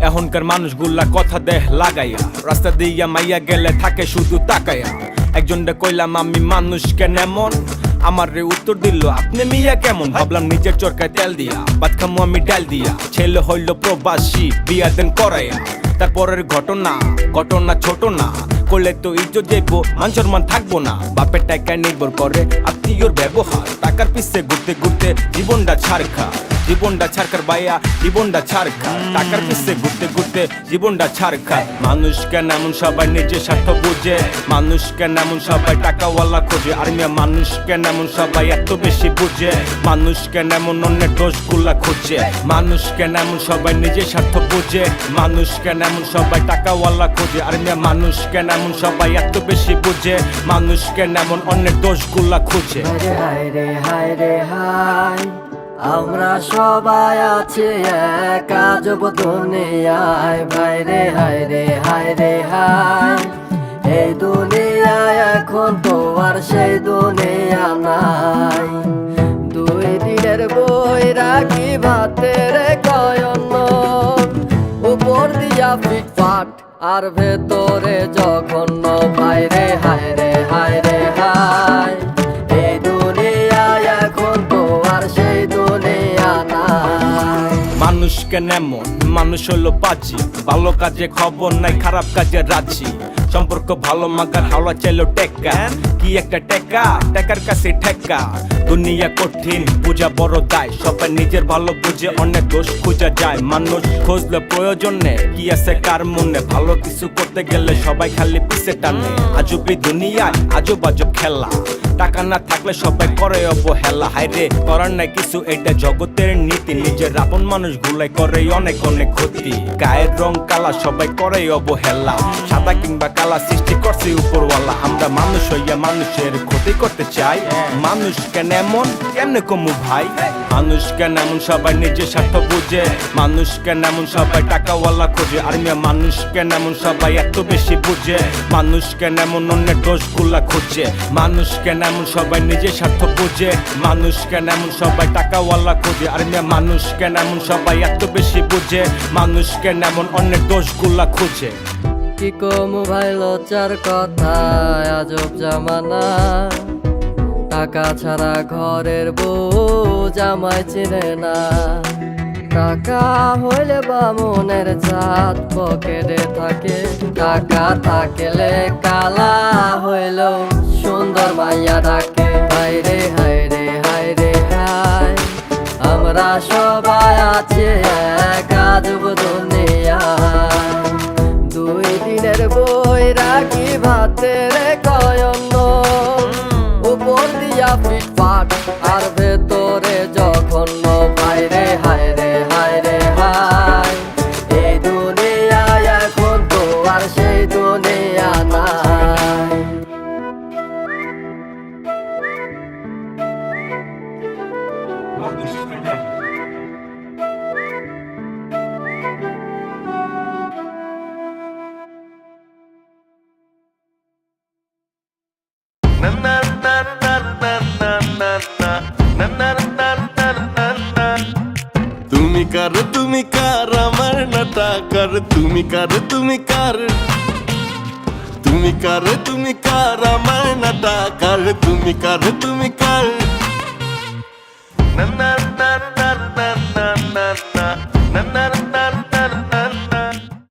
এখনকার মানুষগুলা কথা দেহ লাগাইয়া, রাস্তা দিয়া মাইয়া গেলে থাকে শুধু তাকাইয়া। একজনটা কইলাম আমি মানুষ কেন এমন, আমার রে উত্তর দিল আপনি মিয়া কেমন। ভাবলাম নিজের চরকায় তেল দিয়া, ভাত খামু আমি ডাল দিয়া। ছেলে হইল প্রবাসী, বিয়া দেন করাইয়া। তারপরের ঘটনা ছোট না, করলে তো ইজ্জত যাইবো, মান সম্মান থাকবো না। বাপের টাকা নির্ভর করে আত্মীয়র ব্যবহার, টাকার পিছে ঘুরতে ঘুরতে জীবনটা ছাড়খা। জীবনটা ছাড়কার বাইয়া, জীবনটা ছাড়খা। টাকার পিছে ঘুরতে ঘুরতে জীবনটা ছাড়খা। মানুষ কেন এমন সবাই নিজের স্বার্থ বুঝে, মানুষ কেন এমন সবাই টাকাওয়ালা খোঁজে। আর মিয়া মানুষ কেন এমন সবাই এত বেশি বুঝে, মানুষ কেন এমন অন্যের দোষগুলা খুঁজে। মানুষ কেন এমন সবাই নিজের স্বার্থ বুঝে, মানুষ কেন এমন সবাই টাকাওয়ালা খোঁজে। আর মিয়া মানুষ কেন এমন সবাই এত বেশি বুঝে, মানুষ কেন এমন অন্যের দোষগুলা খুঁজে। হায় রে হায় রে হায়, আমরা সবাই আছি এক আজব দুনিয়ায়। ভাই রে হায় রে হায় রে হায়, এই দুনিয়ায় এখন তো আর সেই দুনিয়া নাই। দুই দিনের বই রাখি ভাতের কয়ন, উপর দিয়া ফিটফাট আর ভেতরে জঘন্য। ভাই রে হায় রে হায় রে হায়, এই দুনিয়ায় এখন তো আর সেই দুনিয়া নাই। মানুষ কেন এমন, মানুষ হলো পাজি, ভালো কাজে খবর নাই, খারাপ কাজে রাজি। সম্পর্ক ভালো মাগার হাওলা চাইলো টেক্কা, কি একটা টেক্কা, টেকার কাছে ঠেক্কা। দুনিয়া কঠিন, পূজা বড় দায়, সবাই নিজের ভালো বুঝে অনেক দোষ খুঁজা যায়। মানুষ খুঁজলে প্রয়োজনে কি আছে কার মনে, ভালো কিছু করতে গেলে সবাই খালি পিছে টানে। আজবই দুনিয়ায় আজব আজব খেলা, টাকা না থাকলে সবাই করে অবহেলা। হায়রে করার নাই কিছু, এটা জগতের নীতি। নিজের আপন মানুষ গুলাই করে অনেক অনেক ক্ষতি। গায়ের রং কালা, সবাই করে অবহেলা। সাদা কিংবা কালা সৃষ্টি করছে উপরওয়ালা। আমরা মানুষ হইয়া মানুষের ক্ষতি করতে চাই। মানুষ কেন এমন, কেমনে কমু ভাই। মানুষ কেন এমন সবাই নিজের স্বার্থ বুঝে, মানুষ কেন এমন সবাই টাকাওয়ালা খোঁজে। আর মিয়া মানুষ কেন এমন সবাই এত বেশি বুঝে, মানুষ কেন এমন অন্যের দোষগুলা খুঁজে। মানুষ কেন এমন সবাই নিজের স্বার্থ বুঝে, মানুষ কেন এমন সবাই টাকাওয়ালা খোঁজে। আর মিয়া মানুষ কেন এমন সবাই এত বেশি বুঝে, মানুষ কেন এমন অন্যের দোষগুলা খুঁজে। কি কম ভাই লজ্জার কথা, আজব জামানা। টাকা ছাড়া ঘরের বউ জামাই চিনে না। টাকা হইলে বামনের জাত পকেটে থাকে, টাকা থাকলে কালা হইলেও সুন্দর মাইয়া ডাকে। হায় রে হায় রে হায় রে হায়, আমরা সবাই আছি এক আজব দুনিয়ায়। দুই দিনের বই রাখি ভাতের কয়ন, উপর দিয়া ফিটফাট আর ভেতরে জঘন্য। ভাই রে হায় রে হায় রে হায়, এই দুনিয়ায় এখন তো আর সেই দুনিয়া নাই। তুমি কার আমার না টাকার, তুমি কার আমার না টাকার, তুমি কার